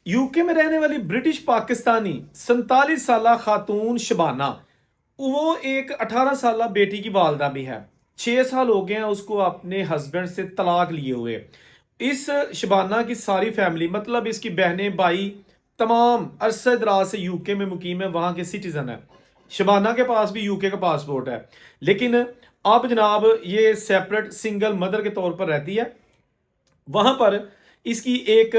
UK में रहने वाली ब्रिटिश पाकिस्तानी 47 साला खातून शबाना, वो एक 18 साला बेटी की वालदा भी है। 6 साल हो गए हैं उसको अपने हस्बैंड से तलाक लिए हुए। इस शबाना की सारी फैमिली, मतलब इसकी बहनें भाई, तमाम अरसे दराज से यूके में मुकीम है, वहाँ के सिटीजन है। शबाना के पास भी यूके का पासपोर्ट है, लेकिन अब जनाब ये सेपरेट सिंगल मदर के तौर पर रहती है। वहां पर इसकी एक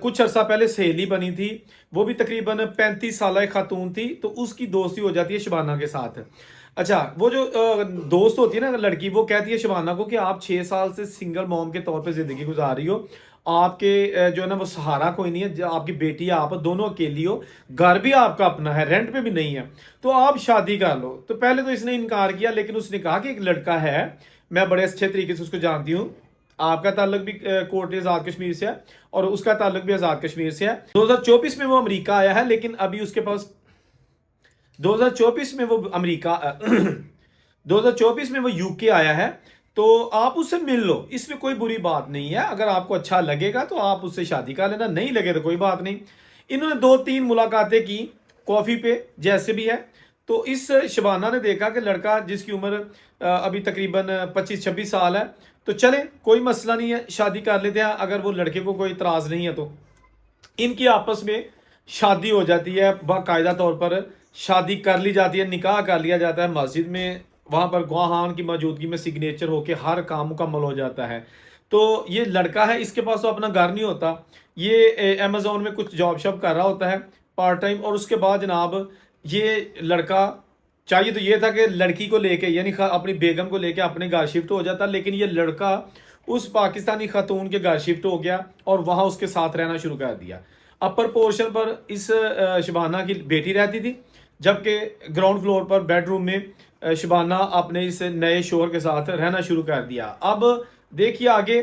कुछ अरसा पहले सहेली बनी थी, वो भी तकरीबन 35 साल खातून थी, तो उसकी दोस्ती हो जाती है शबाना के साथ। अच्छा, वो जो दोस्त होती है ना लड़की, वो कहती है शबाना को कि आप 6 साल से सिंगल मॉम के तौर पे जिंदगी गुजार रही हो, आपके जो है ना वो सहारा कोई नहीं है, आपकी बेटी है, आप दोनों अकेली हो, घर भी आपका अपना है, रेंट पे भी नहीं है, तो आप शादी कर लो। तो पहले तो इसने इनकार किया, लेकिन उसने कहा कि एक लड़का है, मैं बड़े अच्छे तरीके से उसको जानती हूँ, आपका ताल्लुक भी कोर्ट आज़ाद कश्मीर से है और उसका ताल्लुक भी आज़ाद कश्मीर से है। 2024 में वो अमेरिका आया है, लेकिन अभी उसके पास 2024 में वो अमेरिका 2024 में वो यूके आया है, तो आप उससे मिल लो, इसमें कोई बुरी बात नहीं है। अगर आपको अच्छा लगेगा तो आप उससे शादी कर लेना, नहीं लगे तो कोई बात नहीं। इन्होंने 2-3 मुलाकातें की कॉफ़ी पे, जैसे भी है। तो इस शबाना ने देखा कि लड़का जिसकी उम्र अभी तकरीबन 25-26 साल है, तो चले कोई मसला नहीं है, शादी कर लेते हैं, अगर वो लड़के को कोई इतराज़ नहीं है तो। इनकी आपस में शादी हो जाती है, बाकायदा तौर पर शादी कर ली जाती है, निकाह कर लिया जाता है मस्जिद में, वहाँ पर गवाहान की मौजूदगी में सिग्नेचर होके हर काम मुकम्मल हो जाता है। तो ये लड़का है, इसके पास तो अपना घर नहीं होता, ये अमेजोन में कुछ जॉब शॉब कर रहा होता है पार्ट टाइम। और उसके बाद जनाब ये लड़का, चाहिए तो ये था कि लड़की को लेके यानी अपनी बेगम को लेके अपने घर शिफ्ट हो जाता, लेकिन ये लड़का उस पाकिस्तानी खातून के घर शिफ्ट हो गया और वहाँ उसके साथ रहना शुरू कर दिया। अपर पोर्शन पर इस शबाना की बेटी रहती थी, जबकि ग्राउंड फ्लोर पर बेडरूम में शबाना अपने इस नए शोहर के साथ रहना शुरू कर दिया। अब देखिए आगे,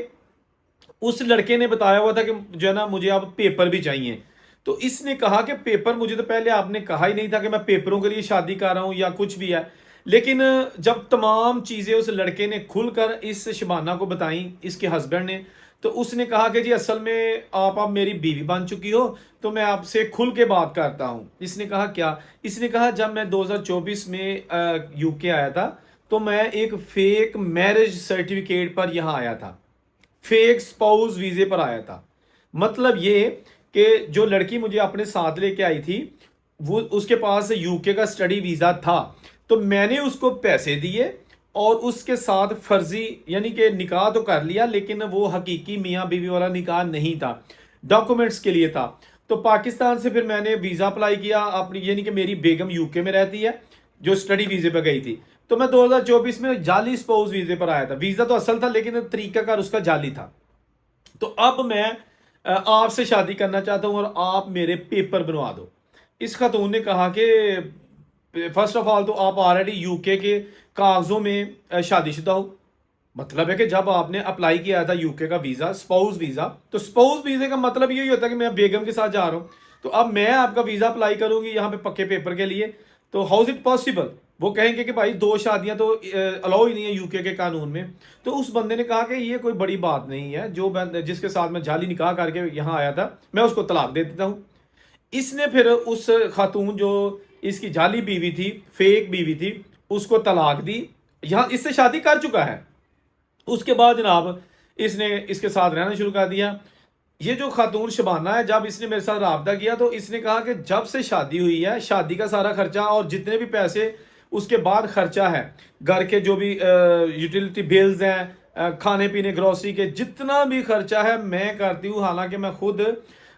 उस लड़के ने बताया हुआ था कि जो है ना मुझे अब पेपर भी चाहिए। तो इसने कहा कि पेपर, मुझे तो पहले आपने कहा ही नहीं था कि मैं पेपरों के लिए शादी कर रहा हूँ या कुछ भी है। लेकिन जब तमाम चीज़ें उस लड़के ने खुलकर इस शबाना को बताई, इसके हस्बैंड ने, तो उसने कहा कि जी असल में आप अब मेरी बीवी बन चुकी हो, तो मैं आपसे खुल के बात करता हूँ। इसने कहा क्या? इसने कहा जब मैं 2024 में यूके आया था, तो मैं एक फेक मैरिज सर्टिफिकेट पर यहाँ आया था, फेक स्पाउस वीजे पर आया था। मतलब ये कि जो लड़की मुझे अपने साथ लेके आई थी, वो उसके पास यूके का स्टडी वीजा था, तो मैंने उसको पैसे दिए और उसके साथ फर्जी यानी कि निकाह तो कर लिया, लेकिन वो हकीकी मियाँ बीवी वाला निकाह नहीं था, डॉक्यूमेंट्स के लिए था। तो पाकिस्तान से फिर मैंने वीज़ा अप्लाई किया अपनी, यानी कि मेरी बेगम यूके में रहती है जो स्टडी वीजे पर गई थी, तो मैं 2024 में जाली स्पाउस वीजे पर आया था। वीज़ा तो असल था, लेकिन तरीकाकार उसका जाली था। तो अब मैं आपसे शादी करना चाहता हूं और आप मेरे पेपर बनवा दो। इस खातून ने कहा कि फर्स्ट ऑफ ऑल तो आप ऑलरेडी यूके के कागजों में शादीशुदा हो। मतलब है कि जब आपने अप्लाई किया था यूके का वीजा, स्पाउस वीजा, तो स्पाउस वीजे का मतलब यही होता है कि मैं बेगम के साथ जा रहा हूं। तो अब मैं आपका वीजा अप्लाई करूंगी यहाँ पे पक्के पेपर के लिए, तो हाउ इज इट पॉसिबल? वो कहेंगे कि भाई 2 शादियां तो अलाउ ही नहीं है यूके के कानून में। तो उस बंदे ने कहा कि ये कोई बड़ी बात नहीं है, जो जिसके साथ मैं जाली निकाह करके यहाँ आया था, मैं उसको तलाक दे देता हूँ। इसने फिर उस खातून जो इसकी जाली बीवी थी, फेक बीवी थी, उसको तलाक दी, यहाँ इससे शादी कर चुका है। उसके बाद जनाब इसने इसके साथ रहना शुरू कर दिया। ये जो खातून शबाना है, जब इसने मेरे साथ रब्ता किया तो इसने कहा कि जब से शादी हुई है, शादी का सारा खर्चा और जितने भी पैसे उसके बाद खर्चा है, घर के जो भी यूटिलिटी बिल्स हैं, खाने पीने ग्रोसरी के जितना भी खर्चा है मैं करती हूँ। हालांकि मैं खुद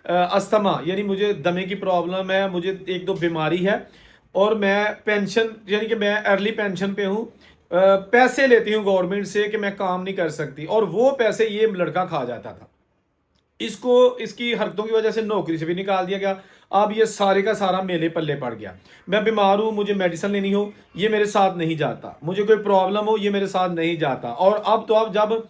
अस्थमा यानी मुझे दमे की प्रॉब्लम है, मुझे 1-2 बीमारी है, और मैं पेंशन यानी कि मैं अर्ली पेंशन पे हूँ। पैसे लेती हूँ गवर्नमेंट से कि मैं काम नहीं कर सकती, और वो पैसे ये लड़का खा जाता था। इसको इसकी हरकतों की वजह से नौकरी से भी निकाल दिया गया। अब ये सारे का सारा मेरे पल्ले पड़ गया। मैं बीमार हूँ, मुझे मेडिसिन लेनी हो, ये मेरे साथ नहीं जाता, मुझे कोई प्रॉब्लम हो, ये मेरे साथ नहीं जाता। और अब तो अब जब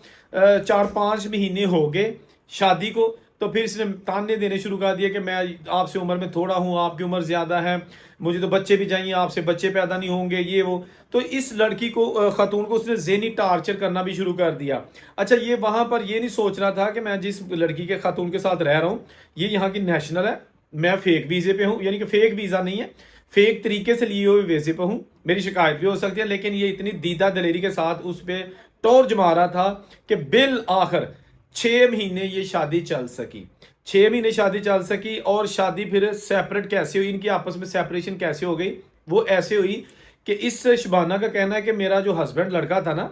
4-5 महीने हो गए शादी को, तो फिर इसने ताने देने शुरू कर दिए कि मैं आपसे उम्र में थोड़ा हूँ, आपकी उम्र ज़्यादा है, मुझे तो बच्चे भी चाहिए, आपसे बच्चे पैदा नहीं होंगे, ये वो। तो इस लड़की को खातून को उसने ज़हनी टार्चर करना भी शुरू कर दिया। अच्छा, ये वहाँ पर ये नहीं सोच रहा था कि मैं जिस लड़की के खातून के साथ रह रहा हूँ ये यहाँ की नेशनल है, मैं फेक वीज़े पे हूँ, यानी कि फेक वीज़ा नहीं है, फेक तरीके से लिए हुए वीज़े पे हूँ, मेरी शिकायत भी हो सकती है। लेकिन ये इतनी दीदा दलेरी के साथ उस पर टोर जमा रहा था कि बिल आखिर 6 महीने ये शादी चल सकी। 6 महीने शादी चल सकी और शादी फिर सेपरेट कैसे हुई, इनकी आपस में सेपरेशन कैसे हो गई, वो ऐसे हुई कि इस शबाना का कहना है कि मेरा जो हस्बैंड लड़का था ना,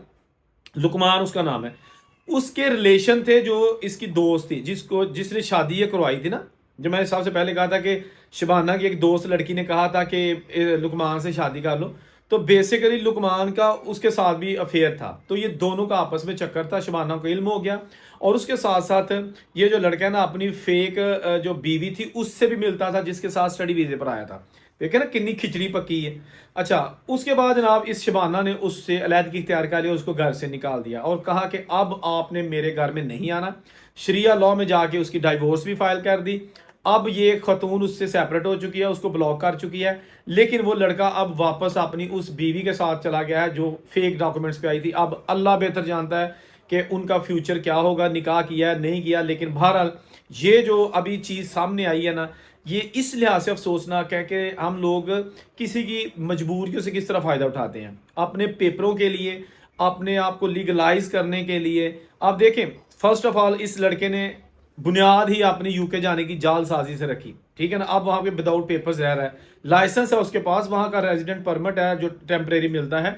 लुकमान उसका नाम है, उसके रिलेशन थे जो इसकी दोस्त थी जिसने शादी ये करवाई थी ना। जो मैंने सबसे पहले कहा था कि शबाना की एक दोस्त लड़की ने कहा था कि लुकमान से शादी कर लो, तो बेसिकली लुकमान का उसके साथ भी अफेयर था। तो ये दोनों का आपस में चक्कर था, शबाना को इल्म हो गया। और उसके साथ साथ ये जो लड़का है ना, अपनी फेक जो बीवी थी उससे भी मिलता था जिसके साथ स्टडी वीजे पर आया था। देखे ना कितनी खिचड़ी पकी है। अच्छा, उसके बाद जनाब इस शबाना ने उससे अलहदगी इख्तियार कर लिया, उसको घर से निकाल दिया और कहा कि अब आपने मेरे घर में नहीं आना। शरिया लॉ में जाके उसकी डाइवोर्स भी फाइल कर दी। अब ये खतून उससे सेपरेट हो चुकी है, उसको ब्लॉक कर चुकी है। लेकिन वो लड़का अब वापस अपनी उस बीवी के साथ चला गया है जो फेक डॉक्यूमेंट्स पे आई थी। अब अल्लाह बेहतर जानता है कि उनका फ्यूचर क्या होगा, निकाह किया है नहीं किया। लेकिन बहरहाल ये जो अभी चीज़ सामने आई है ना, ये इस लिहाज से अफसोसनाक है कि हम लोग किसी की मजबूरियों से किस तरह फ़ायदा उठाते हैं अपने पेपरों के लिए, अपने आप को लीगलाइज करने के लिए। आप देखें, फर्स्ट ऑफ ऑल इस लड़के ने बुनियाद ही अपनी यूके जाने की जालसाजी से रखी, ठीक है ना। अब वहाँ पे विदाउट पेपर्स रह रहा है, लाइसेंस है उसके पास, वहाँ का रेजिडेंट परमिट है जो टेम्परेरी मिलता है,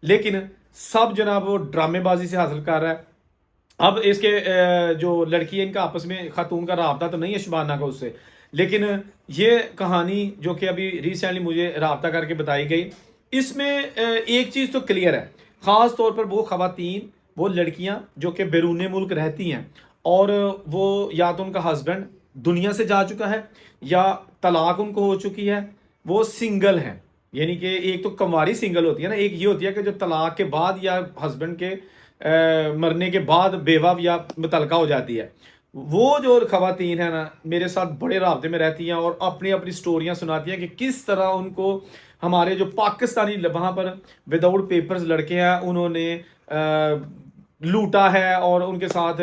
लेकिन सब जनाब वो ड्रामेबाजी से हासिल कर रहा है। अब इसके जो लड़की है इनका आपस में खातून का राब्ता तो नहीं है शबाना का उससे, लेकिन ये कहानी जो कि अभी रिसेंटली मुझे राब्ता करके बताई गई, इसमें एक चीज़ तो क्लियर है, ख़ास तौर पर वो ख़वातीन, वो लड़कियां जो कि बैरून मुल्क रहती हैं और वो या तो उनका हस्बैंड दुनिया से जा चुका है या तलाक उनको हो चुकी है, वो सिंगल हैं। यानी कि एक तो कंवारी सिंगल होती है ना, एक ये होती है कि जो तलाक के बाद या हस्बैंड के मरने के बाद बेवा या मुतलका हो जाती है। वो जो खवातीन है ना, मेरे साथ बड़े राब्ते में रहती हैं और अपनी अपनी स्टोरियां सुनाती हैं कि किस तरह उनको हमारे जो पाकिस्तानी वहाँ पर विदाउट पेपर्स लड़के हैं उन्होंने लूटा है और उनके साथ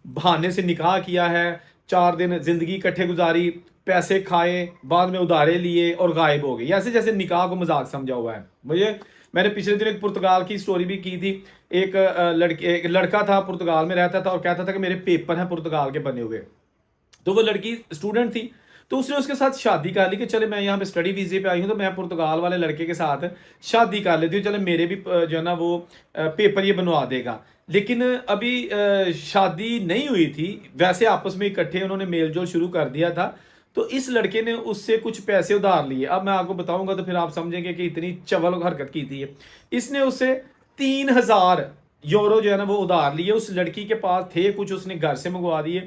बहाने से निकाह किया है, 4 दिन जिंदगी इकट्ठे गुजारी, पैसे खाए, बाद में उधारे लिए और गायब हो गए। ऐसे जैसे निकाह को मजाक समझा हुआ है। मैंने पिछले दिन एक पुर्तगाल की स्टोरी भी की थी। एक लड़का था, पुर्तगाल में रहता था और कहता था कि मेरे पेपर हैं पुर्तगाल के बने हुए। तो वो लड़की स्टूडेंट थी, तो उसने उसके साथ शादी कर ली कि चले मैं यहाँ पे स्टडी वीजे पे आई हूँ तो मैं पुर्तगाल वाले लड़के के साथ शादी कर लेती हूँ, चले मेरे भी जो है ना वो पेपर ये बनवा देगा। लेकिन अभी शादी नहीं हुई थी, वैसे आपस में इकट्ठे उन्होंने मेल जोल शुरू कर दिया था। तो इस लड़के ने उससे कुछ पैसे उधार लिए। अब मैं आपको बताऊंगा तो फिर आप समझेंगे कि इतनी चवल हरकत की थी। इसने उससे 3,000 यूरो जो है ना वो उधार लिए। उस लड़की के पास थे कुछ, उसने घर से मंगवा दिए।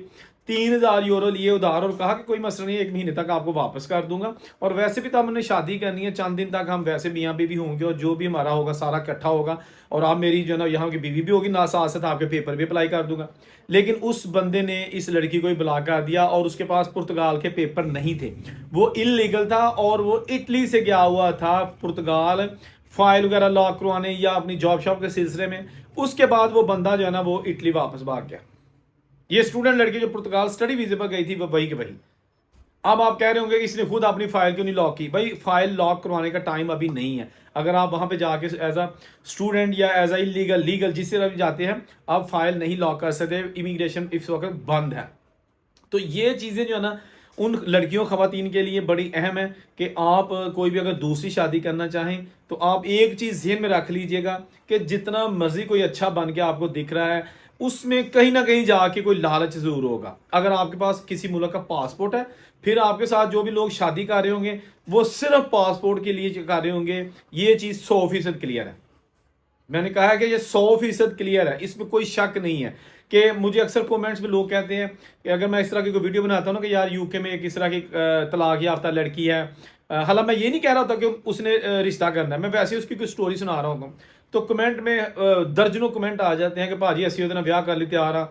3,000 यूरो लिए उधार और कहा कि कोई मसला नहीं, 1 महीने तक आपको वापस कर दूंगा। और वैसे भी तो हमने शादी करनी है, चंद दिन तक हम वैसे मियाँ बीवी होंगे और जो भी हमारा होगा सारा इकट्ठा होगा और आप मेरी जो है ना यहाँ की बीवी भी होगी ना, साथ साथ आपके पेपर भी अप्लाई कर दूंगा। लेकिन उस बंदे ने इस लड़की को ही ब्लॉक कर दिया और उसके पास पुर्तगाल के पेपर नहीं थे, वो इलीगल था और वो इटली से गया हुआ था पुर्तगाल फाइल वगैरह लॉक करवाने या अपनी जॉब शॉप के सिलसिले में। उसके बाद वो बंदा जो है ना वो इटली वापस भाग गया। ये स्टूडेंट लड़की जो पुर्तगाल स्टडी वीजे पर गई थी वो वही के वही। अब आप कह रहे होंगे कि इसने खुद अपनी फाइल क्यों नहीं लॉक की। भाई फाइल लॉक करवाने का टाइम अभी नहीं है। अगर आप वहां पे जाके एज अ स्टूडेंट या एज अ लीगल जिस तरह भी जाते हैं, आप फाइल नहीं लॉक कर सकते, इमिग्रेशन इस वक्त बंद है। तो ये चीज़ें जो है ना उन लड़कियों खवातीन के लिए बड़ी अहम है कि आप कोई भी अगर दूसरी शादी करना चाहें तो आप एक चीज़ ज़हन में रख लीजिएगा कि जितना मर्जी कोई अच्छा बन के आपको दिख रहा है उसमें कहीं ना कहीं जाके कोई लालच ज़रूर होगा। अगर आपके पास किसी मुल्क का पासपोर्ट है, फिर आपके साथ जो भी लोग शादी कर रहे होंगे वो सिर्फ पासपोर्ट के लिए कर रहे होंगे। ये चीज़ 100% क्लियर है। मैंने कहा है कि ये 100% क्लियर है, इसमें कोई शक नहीं है। कि मुझे अक्सर कमेंट्स में लोग कहते हैं कि अगर मैं इस तरह की कोई वीडियो बनाता हूँ ना कि यार यूके में एक इस तरह की तलाक याफ्ता लड़की है, हालांकि मैं ये नहीं कह रहा होता कि उसने रिश्ता करना है, मैं वैसे उसकी कोई स्टोरी सुना रहा होता हूँ, तो कमेंट में दर्जनों कमेंट आ जाते हैं कि भाजी असी ਉਹਦੇ ਨਾਲ ਵਿਆਹ कर ली तैयार हाँ,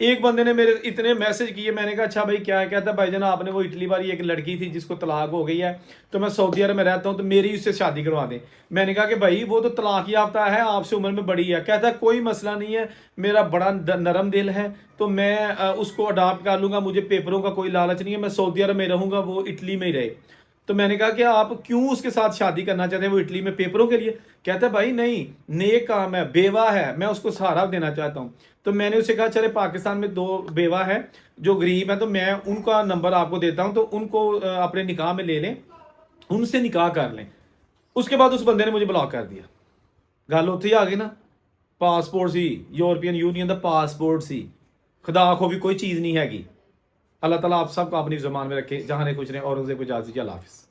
एक बंदे ने मेरे इतने मैसेज किए, मैंने कहा अच्छा भाई क्या है, कहता भाईजान आपने वो इटली वाली एक लड़की थी जिसको तलाक हो गई है, तो मैं सऊदी अरब में रहता हूँ, तो मेरी उससे शादी करवा दें। मैंने कहा कि भाई वो तो तलाक याफ्ता है, आपसे उम्र में बड़ी है। कहता कोई मसला नहीं है, मेरा बड़ा नरम दिल है, तो मैं उसको अडॉप्ट कर लूँगा, मुझे पेपरों का कोई लालच नहीं है, मैं सऊदी अरब में रहूँगा, वो इटली में ही रहे। तो मैंने कहा कि आप क्यों उसके साथ शादी करना चाहते हैं, वो इटली में पेपरों के लिए? कहता है भाई नहीं, नेक काम है, बेवा है, मैं उसको सहारा देना चाहता हूँ। तो मैंने उसे कहा चले पाकिस्तान में 2 बेवा है जो गरीब है, तो मैं उनका नंबर आपको देता हूँ, तो उनको अपने निकाह में ले लें, उनसे निकाह कर लें। उसके बाद उस बंदे ने मुझे ब्लॉक कर दिया। गल उत्थे ही आ गई ना, पासपोर्ट सी, यूरोपियन यूनियन का पासपोर्ट सी, खुदा को भी कोई चीज़ नहीं हैगी। अल्लाह ताला आप सबको अपनी ज़ुबान में रखे, जहाँ ने कुछ ने और उनसे कुछ अल्लाह हाफिज़।